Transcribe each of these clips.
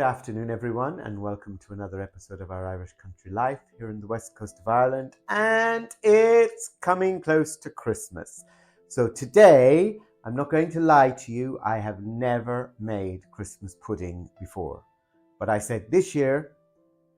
Good afternoon, everyone, and welcome to another episode of our Irish Country Life here in the west coast of Ireland. And it's coming close to Christmas. So today, I'm not going to lie to you, I have never made Christmas pudding before. But I said this year,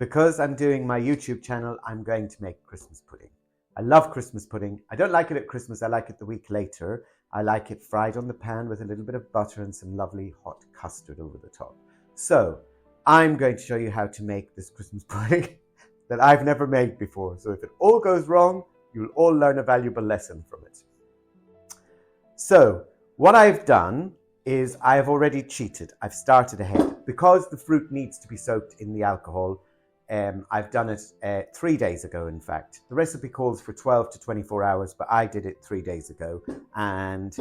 because I'm doing my YouTube channel, I'm going to make Christmas pudding. I love Christmas pudding. I don't like it at Christmas, I like it the week later. I like it fried on the pan with a little bit of butter and some lovely hot custard over the top. So, I'm going to show you how to make this Christmas pudding that I've never made before. So if it all goes wrong, you'll all learn a valuable lesson from it. So, what I've done is I've already cheated. I've started ahead. Because the fruit needs to be soaked in the alcohol, I've done it 3 days ago, in fact. The recipe calls for 12 to 24 hours, but I did it 3 days ago. And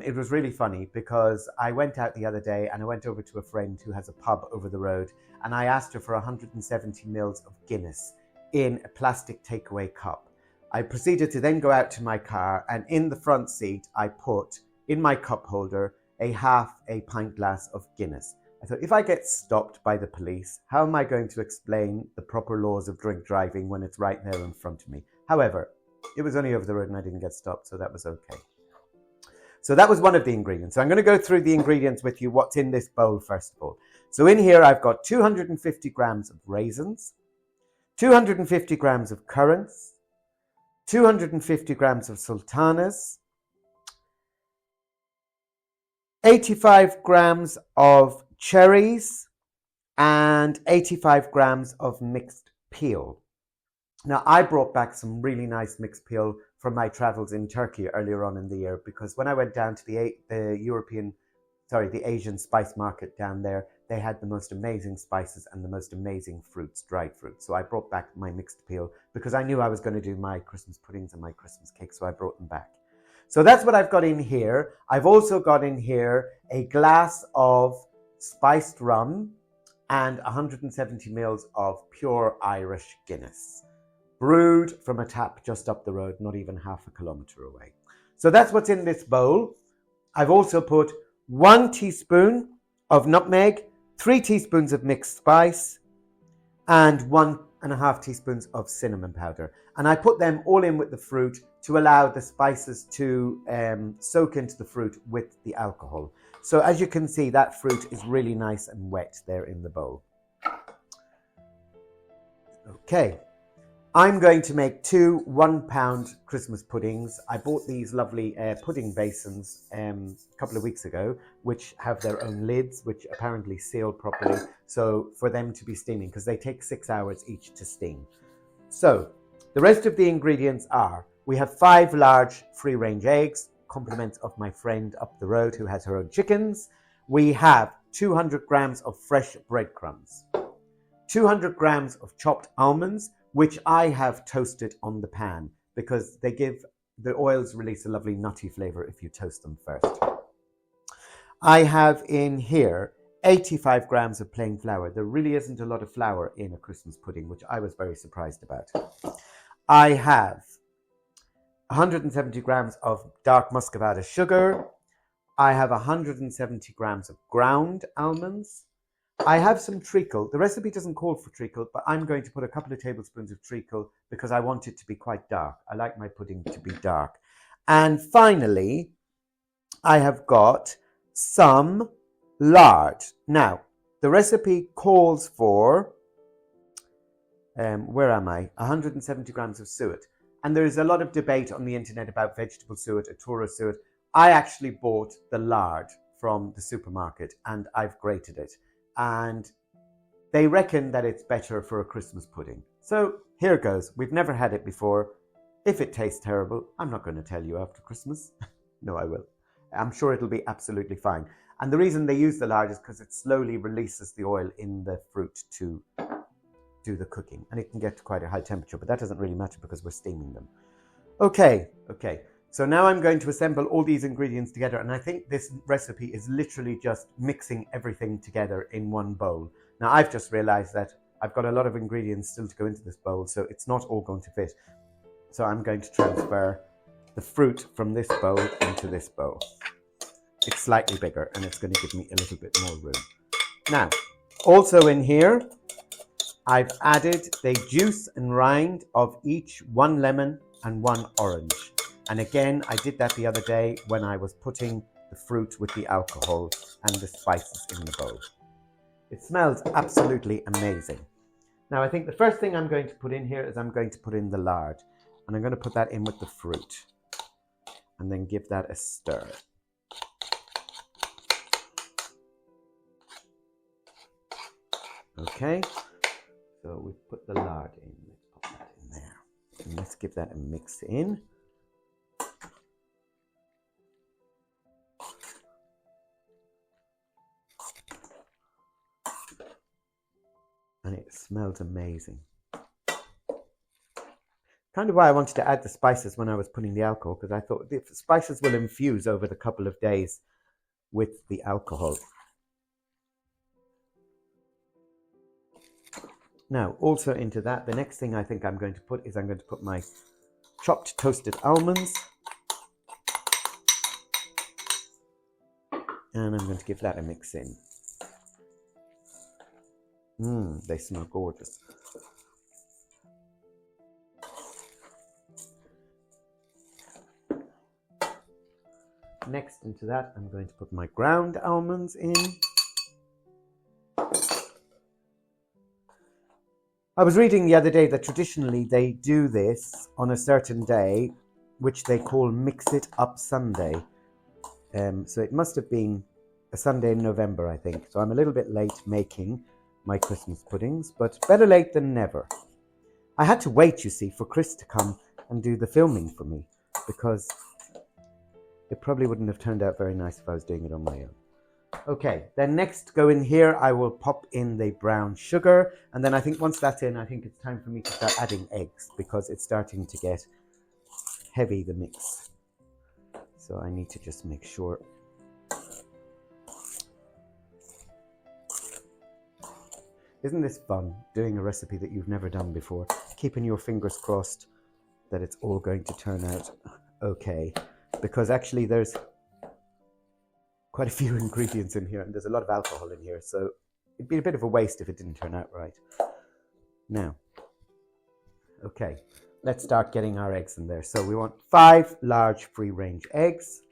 it was really funny because I went out the other day and I went over to a friend who has a pub over the road and I asked her for 170 mils of Guinness in a plastic takeaway cup. I proceeded to then go out to my car and in the front seat I put in my cup holder a half a pint glass of Guinness. I thought, if I get stopped by the police, how am I going to explain the proper laws of drink driving when it's right there in front of me? However, it was only over the road and I didn't get stopped, so that was okay. So that was one of the ingredients. So I'm going to go through the ingredients with you, what's in this bowl first of all. So in here I've got 250 grams of raisins, 250 grams of currants, 250 grams of sultanas, 85 grams of cherries, and 85 grams of mixed peel. Now, I brought back some really nice mixed peel from my travels in Turkey earlier on in the year because when I went down to the Asian spice market down there, they had the most amazing spices and the most amazing fruits, dried fruits. So I brought back my mixed peel because I knew I was going to do my Christmas puddings and my Christmas cakes, so I brought them back. So that's what I've got in here. I've also got in here a glass of spiced rum and 170 mils of pure Irish Guinness, brewed from a tap just up the road, not even half a kilometre away. So that's what's in this bowl. I've also put 1 teaspoon of nutmeg, 3 teaspoons of mixed spice, and 1.5 teaspoons of cinnamon powder. And I put them all in with the fruit to allow the spices to soak into the fruit with the alcohol. So as you can see, that fruit is really nice and wet there in the bowl. Okay. I'm going to make 2 1-pound Christmas puddings. I bought these lovely pudding basins a couple of weeks ago, which have their own lids, which apparently seal properly, so for them to be steaming, because they take 6 hours each to steam. So, the rest of the ingredients are, we have 5 large free-range eggs, compliments of my friend up the road who has her own chickens. We have 200 grams of fresh breadcrumbs, 200 grams of chopped almonds, which I have toasted on the pan because the oils release a lovely nutty flavor if you toast them first. I have in here 85 grams of plain flour. There really isn't a lot of flour in a Christmas pudding, which I was very surprised about. I have 170 grams of dark muscavado sugar. I have 170 grams of ground almonds. I have some treacle. The recipe doesn't call for treacle, but I'm going to put a couple of tablespoons of treacle because I want it to be quite dark. I like my pudding to be dark. And finally, I have got some lard. Now, the recipe calls for, 170 grams of suet. And there is a lot of debate on the internet about vegetable suet or tourist suet. I actually bought the lard from the supermarket and I've grated it. And they reckon that it's better for a Christmas pudding. So here goes. We've never had it before. If it tastes terrible, I'm not going to tell you after Christmas. No, I will. I'm sure it'll be absolutely fine. And the reason they use the lard is because it slowly releases the oil in the fruit to do the cooking. And it can get to quite a high temperature, but that doesn't really matter because we're steaming them. Okay. So now I'm going to assemble all these ingredients together, and I think this recipe is literally just mixing everything together in one bowl. Now I've just realized that I've got a lot of ingredients still to go into this bowl, so it's not all going to fit. So I'm going to transfer the fruit from this bowl into this bowl. It's slightly bigger and it's going to give me a little bit more room. Now, Also in here, I've added the juice and rind of each 1 lemon and 1 orange. And again, I did that the other day when I was putting the fruit with the alcohol and the spices in the bowl. It smells absolutely amazing. Now I think the first thing I'm going to put in here is I'm going to put in the lard. And I'm going to put that in with the fruit. And then give that a stir. Okay. So we've put the lard in. Let's put that in there. And let's give that a mix in. And it smells amazing. Kind of why I wanted to add the spices when I was putting the alcohol, because I thought the spices will infuse over the couple of days with the alcohol. Now, also into that, the next thing I think I'm going to put is I'm going to put my chopped toasted almonds. And I'm going to give that a mix in. They smell gorgeous. Next into that, I'm going to put my ground almonds in. I was reading the other day that traditionally they do this on a certain day, which they call Mix It Up Sunday. So it must have been a Sunday in November, I think. So I'm a little bit late making my Christmas puddings, but better late than never. I had to wait, you see, for Chris to come and do the filming for me, because it probably wouldn't have turned out very nice if I was doing it on my own. Okay, then next go in here, I will pop in the brown sugar. And then I think once that's in, I think it's time for me to start adding eggs, because it's starting to get heavy, the mix. So I need to just make sure. Isn't this fun, doing a recipe that you've never done before? Keeping your fingers crossed that it's all going to turn out okay. Because actually there's quite a few ingredients in here, and there's a lot of alcohol in here, so it'd be a bit of a waste if it didn't turn out right. Now, okay, let's start getting our eggs in there. So we want 5 large free-range eggs.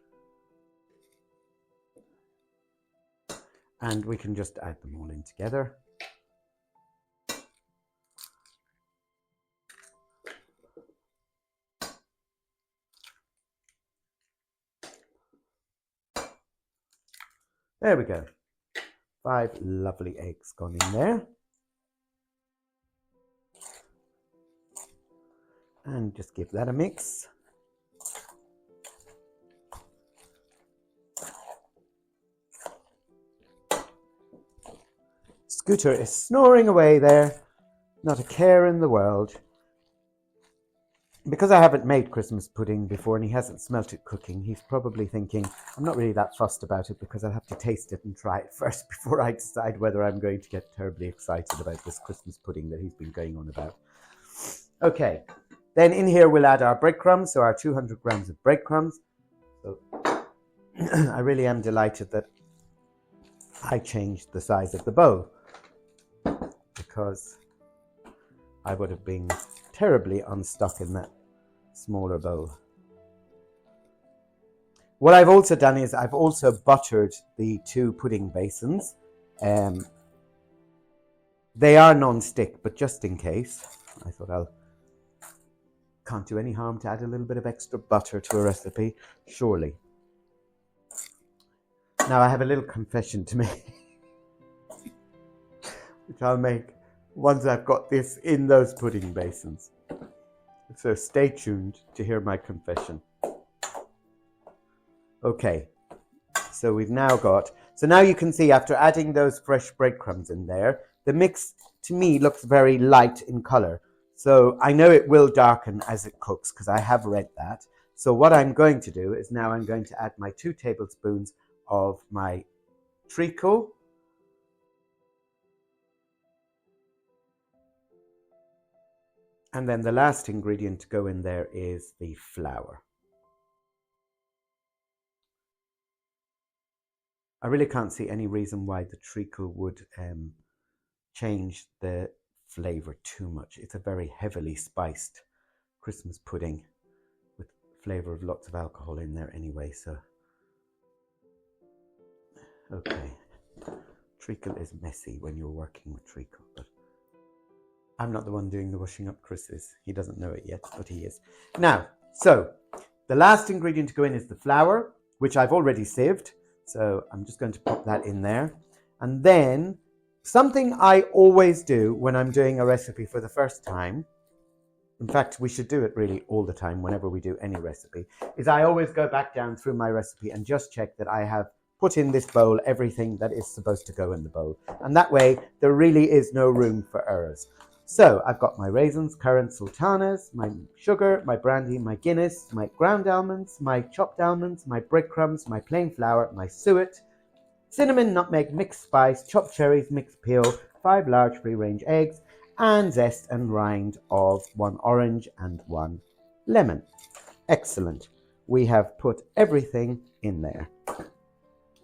And we can just add them all in together. There we go. 5 lovely eggs gone in there. And just give that a mix. Scooter is snoring away there. Not a care in the world. Because I haven't made Christmas pudding before and he hasn't smelt it cooking, he's probably thinking, I'm not really that fussed about it because I'll have to taste it and try it first before I decide whether I'm going to get terribly excited about this Christmas pudding that he's been going on about. Okay, then in here we'll add our breadcrumbs, so our 200 grams of breadcrumbs. So I really am delighted that I changed the size of the bowl, because I would have been terribly unstuck in that smaller bowl. What I've also done is I've also buttered the 2 pudding basins. They are non-stick, but just in case, I thought can't do any harm to add a little bit of extra butter to a recipe, surely. Now I have a little confession to make, which I'll make once I've got this in those pudding basins. So stay tuned to hear my confession. Okay, so we've now got, so now you can see after adding those fresh breadcrumbs in there, the mix to me looks very light in colour. So I know it will darken as it cooks because I have read that. So what I'm going to do is now I'm going to add my 2 tablespoons of my treacle. And then the last ingredient to go in there is the flour. I really can't see any reason why the treacle would change the flavour too much. It's a very heavily spiced Christmas pudding with flavour of lots of alcohol in there anyway, so okay. Treacle is messy when you're working with treacle, but I'm not the one doing the washing up, Chris is. He doesn't know it yet, but he is. Now, so the last ingredient to go in is the flour, which I've already sieved. So I'm just going to pop that in there. And then something I always do when I'm doing a recipe for the first time, in fact, we should do it really all the time whenever we do any recipe, is I always go back down through my recipe and just check that I have put in this bowl everything that is supposed to go in the bowl. And that way, there really is no room for errors. So I've got my raisins, currants, sultanas, my sugar, my brandy, my Guinness, my ground almonds, my chopped almonds, my breadcrumbs, my plain flour, my suet, cinnamon, nutmeg, mixed spice, chopped cherries, mixed peel, 5 large free-range eggs, and zest and rind of 1 orange and 1 lemon. Excellent. We have put everything in there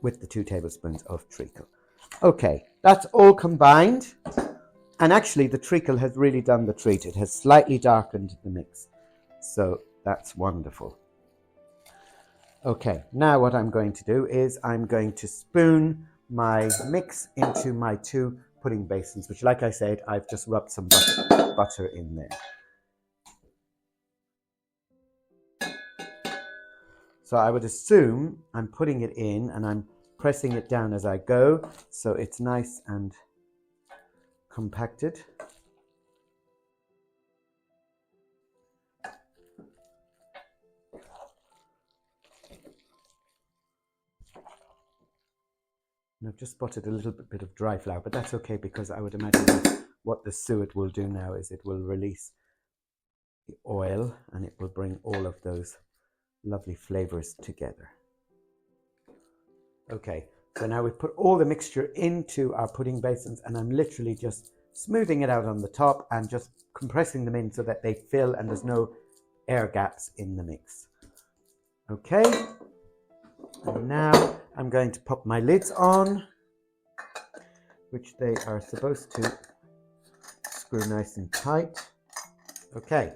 with the 2 tablespoons of treacle. Okay, that's all combined. And actually, the treacle has really done the treat. It has slightly darkened the mix. So that's wonderful. Okay, now what I'm going to do is I'm going to spoon my mix into my 2 pudding basins, which, like I said, I've just rubbed some butter in there. So I would assume I'm putting it in and I'm pressing it down as I go, so it's nice and compacted. And I've just spotted a little bit of dry flour, but that's okay because I would imagine that what the suet will do now is it will release the oil and it will bring all of those lovely flavors together. Okay, so now we've put all the mixture into our pudding basins and I'm literally just smoothing it out on the top and just compressing them in so that they fill and there's no air gaps in the mix. Okay, and now I'm going to pop my lids on, which they are supposed to screw nice and tight. Okay,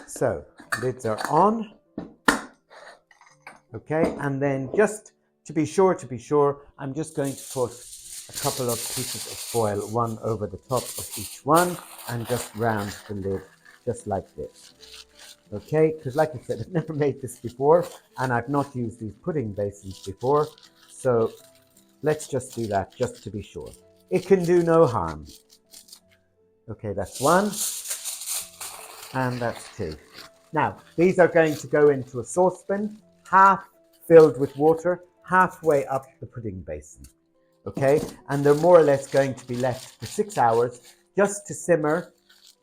so lids are on. Okay, and then just to be sure, I'm just going to put a couple of pieces of foil, one over the top of each one, and just round the lid, just like this. Okay, because like I said, I've never made this before, and I've not used these pudding basins before, so let's just do that, just to be sure. It can do no harm. Okay, that's 1, and that's 2. Now, these are going to go into a saucepan, half filled with water, halfway up the pudding basin. Okay, and they're more or less going to be left for 6 hours just to simmer.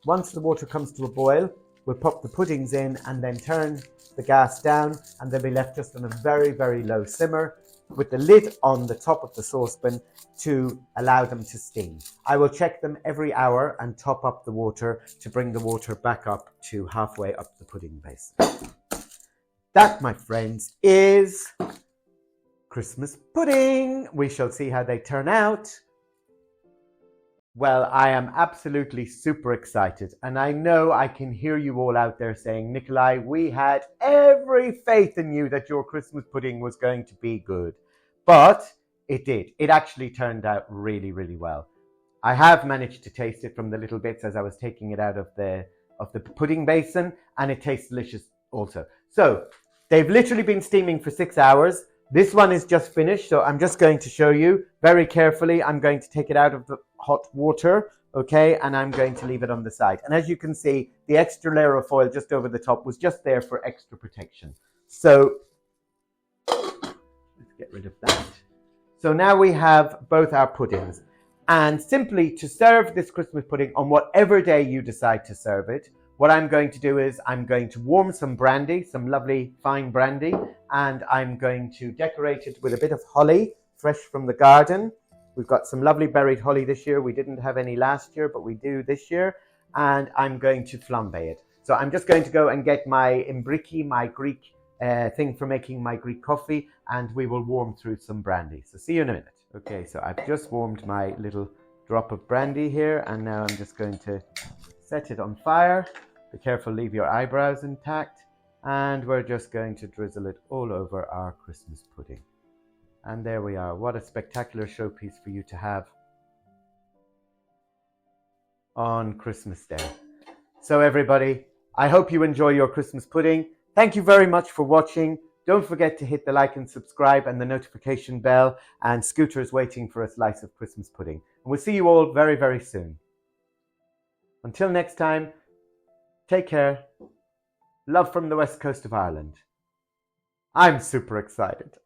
Once the water comes to a boil, we'll pop the puddings in and then turn the gas down, and they'll be left just on a very, very low simmer with the lid on the top of the saucepan to allow them to steam. I will check them every hour and top up the water to bring the water back up to halfway up the pudding basin. That, my friends, is Christmas pudding. We shall see how they turn out. Well, I am absolutely super excited, and I know I can hear you all out there saying, Nikolai, we had every faith in you that your Christmas pudding was going to be good. But it did. It actually turned out really, really well. I have managed to taste it from the little bits as I was taking it out of the pudding basin, and it tastes delicious also. So they've literally been steaming for 6 hours. This one is just finished, so I'm just going to show you very carefully. I'm going to take it out of the hot water, okay, and I'm going to leave it on the side. And as you can see, the extra layer of foil just over the top was just there for extra protection. So let's get rid of that. So now we have both our puddings. And simply to serve this Christmas pudding on whatever day you decide to serve it, what I'm going to do is I'm going to warm some brandy, some lovely fine brandy, and I'm going to decorate it with a bit of holly, fresh from the garden. We've got some lovely berried holly this year. We didn't have any last year, but we do this year. And I'm going to flambe it. So I'm just going to go and get my imbriki, my Greek thing for making my Greek coffee, and we will warm through some brandy. So see you in a minute. Okay, so I've just warmed my little drop of brandy here, and now I'm just going to set it on fire. Be careful, leave your eyebrows intact. And we're just going to drizzle it all over our Christmas pudding. And there we are. What a spectacular showpiece for you to have on Christmas Day. So everybody, I hope you enjoy your Christmas pudding. Thank you very much for watching. Don't forget to hit the like and subscribe and the notification bell. And Scooter is waiting for a slice of Christmas pudding. And we'll see you all very, very soon. Until next time, take care. Love from the west coast of Ireland. I'm super excited.